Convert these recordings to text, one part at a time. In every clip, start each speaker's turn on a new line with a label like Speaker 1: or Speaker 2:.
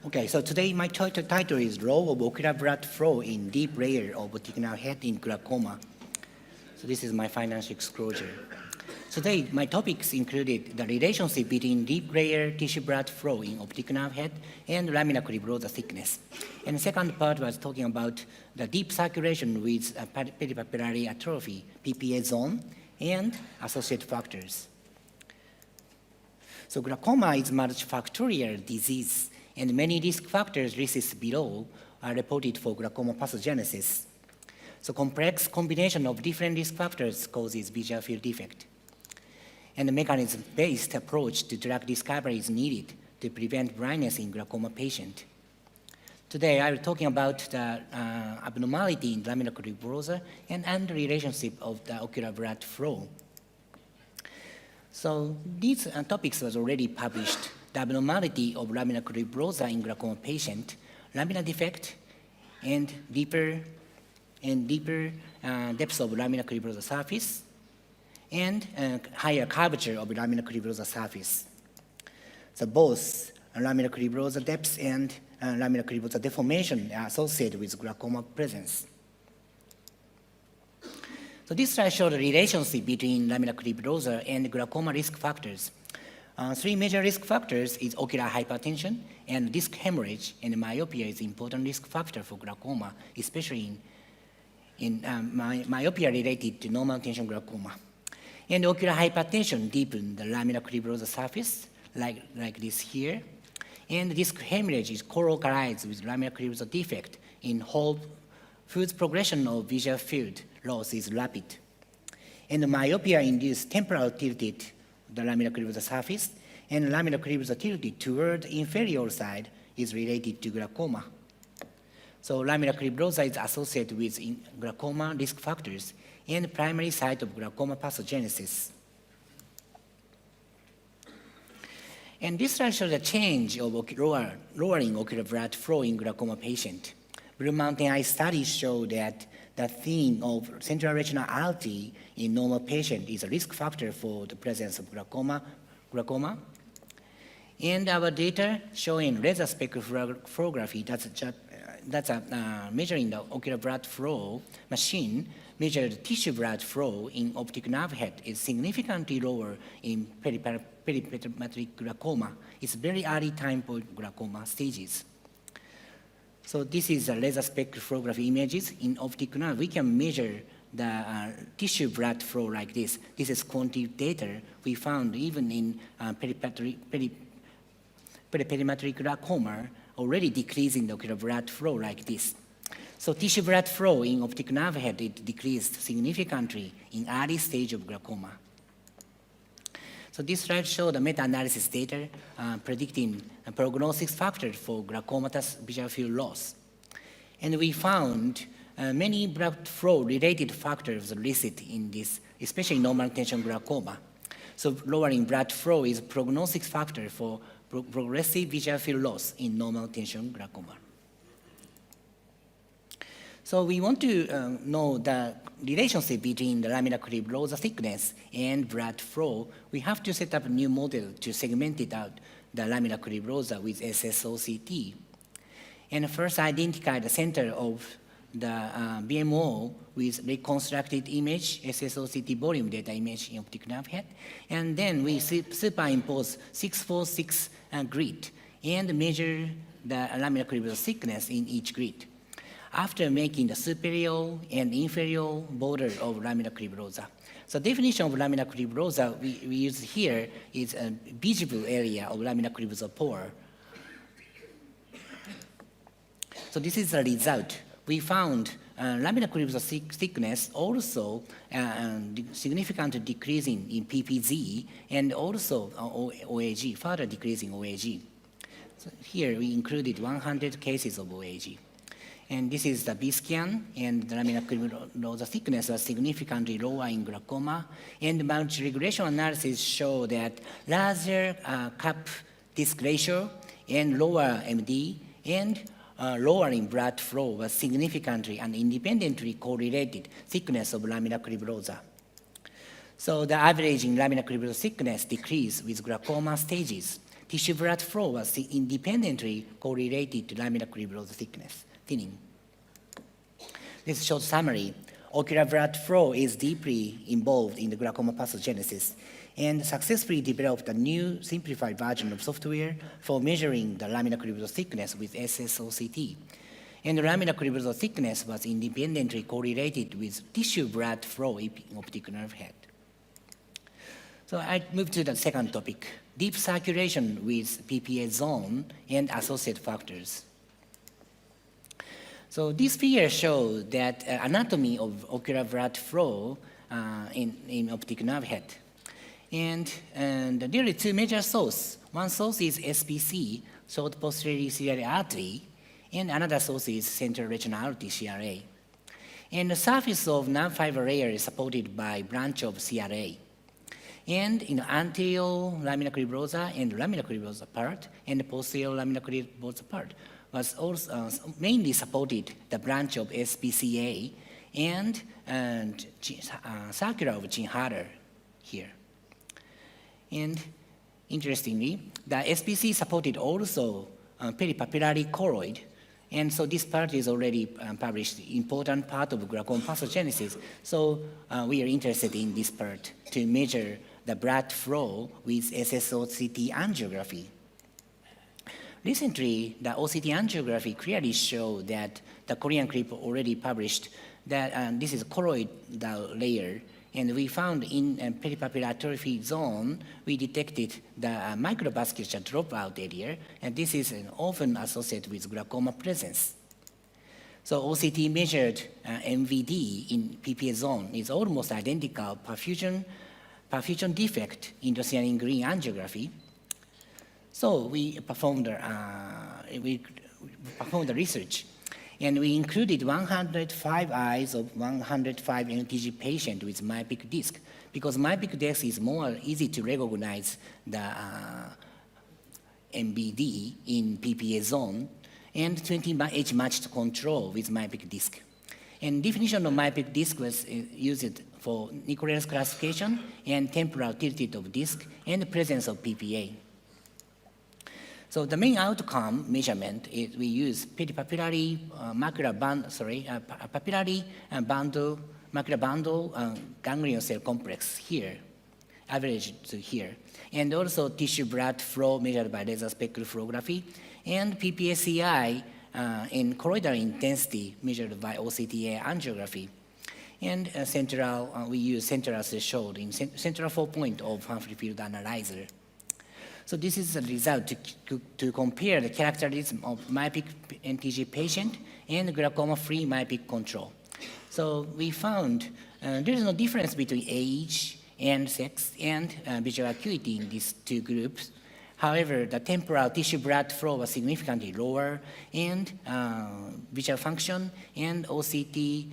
Speaker 1: Okay, so today my title is Role of Ocular Blood Flow in Deep Layer of Optic Head in Glaucoma. So this is my financial disclosure. Today, my topics included the relationship between deep layer tissue blood flow in optic nerve head and laminar cribrosa thickness. And the second part was talking about the deep circulation with peripapillary atrophy, PPA zone, and associated factors. So glaucoma is multifactorial disease, and many risk factors listed below are reported for glaucoma pathogenesis. So complex combination of different risk factors causes visual field defect. And the mechanism-based approach to drug discovery is needed to prevent blindness in glaucoma patient. Today, I will be talking about the abnormality in laminar cribrosa and the relationship of the ocular blood flow. So these topics was already published. The abnormality of laminar cribrosa in glaucoma patient, laminar defect, and deeper depths of laminar cribrosa surface, and higher curvature of laminar cribrosa surface. So both laminar cribrosa depth and laminar cribrosa deformation are associated with glaucoma presence. So this slide shows the relationship between laminar cribrosa and glaucoma risk factors. Three major risk factors is ocular hypertension, and disc hemorrhage and myopia is important risk factor for glaucoma, especially in myopia related to normal tension glaucoma. And ocular hypertension deepens the laminar cribrosa surface, like this here. And disc hemorrhage is co-localized with laminar cribrosa defect in whole whose progression of visual field loss is rapid. And the myopia induced temporal tilted the laminar cribrosa surface, and laminar cribrosa tilted toward the inferior side is related to glaucoma. So laminar cribrosa is associated with glaucoma risk factors and primary site of glaucoma pathogenesis. And this slide shows the change of lowering ocular blood flow in glaucoma patient. Blue Mountain Eye studies show that the thin of central retinal artery in normal patient is a risk factor for the presence of glaucoma. And our data showing laser spectrography, that's measuring the ocular blood flow machine, measured tissue blood flow in optic nerve head is significantly lower in peripatetic glaucoma. It's very early time for glaucoma stages. So this is a laser spectrography images in optic nerve. We can measure the tissue blood flow like this. This is quantitative data we found even in peripatetic glaucoma, already decreasing the ocular blood flow like this. So tissue blood flow in optic nerve head, it decreased significantly in early stage of glaucoma. So this slide shows the meta-analysis data predicting a prognosis factor for glaucomatous visual field loss. And we found many blood flow related factors listed in this, especially normal tension glaucoma. So lowering blood flow is a prognosis factor for progressive visual field loss in normal tension glaucoma. So we want to know the relationship between the laminar cribrosa thickness and blood flow. We have to set up a new model to segment it out, the laminar cribrosa with SSOCT. And first identify the center of the BMO with reconstructed image, SSOCT volume data image in optic nerve head. And then we superimpose 646 grid and measure the laminar cribrosa thickness in each grid, after making the superior and inferior border of laminar cribrosa. So definition of laminar cribrosa we use here is a visible area of laminar cribrosa pore. So this is the result. We found laminar cribrosa thickness also significantly decreasing in PPZ and also OAG, further decreasing OAG. So here we included 100 cases of OAG. And this is the B scan, and the laminar cribrosa thickness was significantly lower in glaucoma. And the multi-regression analysis show that larger cup disc ratio and lower MD and lowering blood flow was significantly and independently correlated thickness of laminar cribrosa. So the averaging laminar cribrosa thickness decreased with glaucoma stages. tissue blood flow was independently correlated to laminar cribrosa thickness, thinning. This short summary. Ocular blood flow is deeply involved in the glaucoma pathogenesis and successfully developed a new simplified version of software for measuring the laminar cribrosa thickness with SSOCT. And the laminar cribrosa thickness was independently correlated with tissue blood flow in optic nerve head. So I move to the second topic, deep circulation with PPA zone and associated factors. So this figure shows that anatomy of ocular blood flow in optic nerve head. And there are two major sources. One source is SPC, short posterior ciliary artery, and another source is central retinal artery, CRA. And the surface of nerve fiber layer is supported by branch of CRA. And anterior laminar cribrosa and laminar cribrosa part and the posterior laminar cribrosa part was also mainly supported the branch of SPCA and circular of Chin-Harder here. And interestingly, the SPC supported also peripapillary choroid, and so this part is already published, important part of glaucoma pathogenesis. So we are interested in this part to measure the blood flow with SSOCT angiography. Recently, the OCT angiography clearly showed that the Korean clip already published that this is choroid layer, and we found in peripapillary atrophy zone, we detected the microvasculature dropout area, and this is often associated with glaucoma presence. So OCT measured MVD in PPA zone is almost identical perfusion defect in the cyanin green angiography. So we performed the research, and we included 105 eyes of 105 NTG patients with myopic disc, because myopic disc is more easy to recognize the MVD in PPA zone, and 20 age-matched control with myopic disc. And definition of myopic disc was used for Nicolelis classification and temporal tilted of disc and the presence of PPA. So the main outcome measurement is we use peripapillary macular bundle ganglion cell complex here, average to here, and also tissue blood flow measured by laser spectroscopy, and PPSCI in colloidal intensity measured by OCTA angiography. And we use central as shown in central 4-point of Humphrey field analyzer. So this is the result to compare the characterism of myopic NTG patient and glaucoma-free myopic control. So we found there is no difference between age and sex and visual acuity in these two groups. However, the temporal tissue blood flow was significantly lower, and visual function and OCT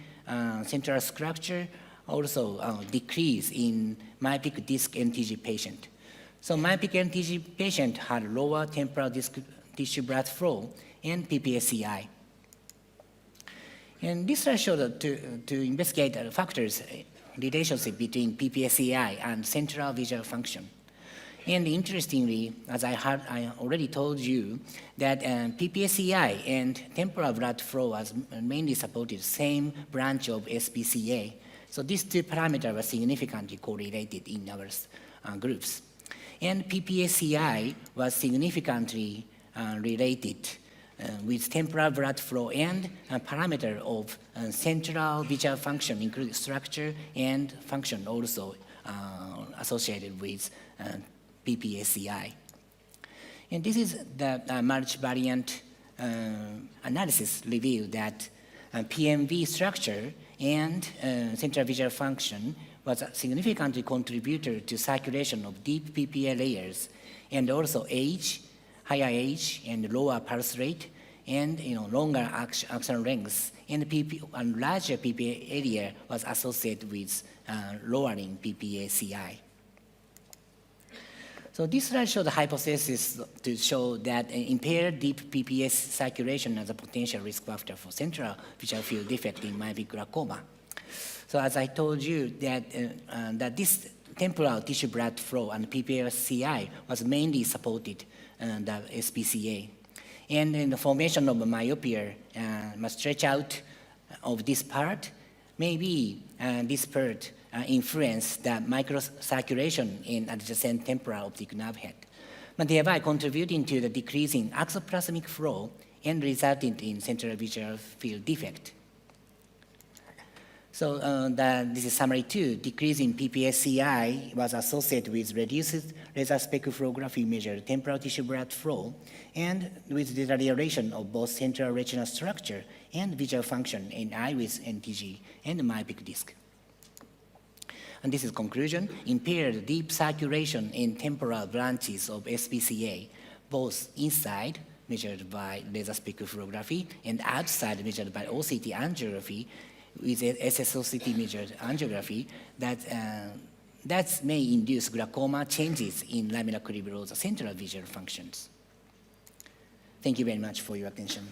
Speaker 1: central structure also decreased in myopic disc NTG patient. So myopic NTG patient had lower temporal disc tissue blood flow and PPSCI. And this slide showed to investigate the factors relationship between PPSCI and central visual function. And interestingly, as I already told you, that PPSCI and temporal blood flow was mainly supported same branch of SPCA. So these two parameters were significantly correlated in our groups. And PPSCI was significantly related with temporal blood flow and a parameter of central visual function, including structure and function also associated with PPSCI. And this is the multivariant analysis revealed that PMV structure and central visual function was a significantly contributor to circulation of deep PPA layers, and also age, higher age and lower pulse rate, and longer action lengths, and larger PPA area was associated with lowering PPA-CI. So this slide shows the hypothesis to show that impaired deep PPS circulation as a potential risk factor for central visual field defect in myopic glaucoma. So as I told you that this temporal tissue blood flow and PPS-CI was mainly supported the SPCA. And in the formation of myopia must stretch out of this part. Maybe this part influence the microcirculation in adjacent temporal optic nerve head, but thereby contributing to the decreasing exoplasmic flow and resulting in central visual field defect. So this is summary 2. Decrease in PPSCI was associated with reduced laser spectrography measured temporal tissue blood flow and with deterioration of both central retinal structure and visual function in eye with NTG and myopic disc. And this is conclusion. Impaired deep circulation in temporal branches of SPCA, both inside, measured by laser spectrography, and outside, measured by OCT angiography, with SSOCT measured angiography, that may induce glaucoma changes in lamina cribrosa central visual functions. Thank you very much for your attention.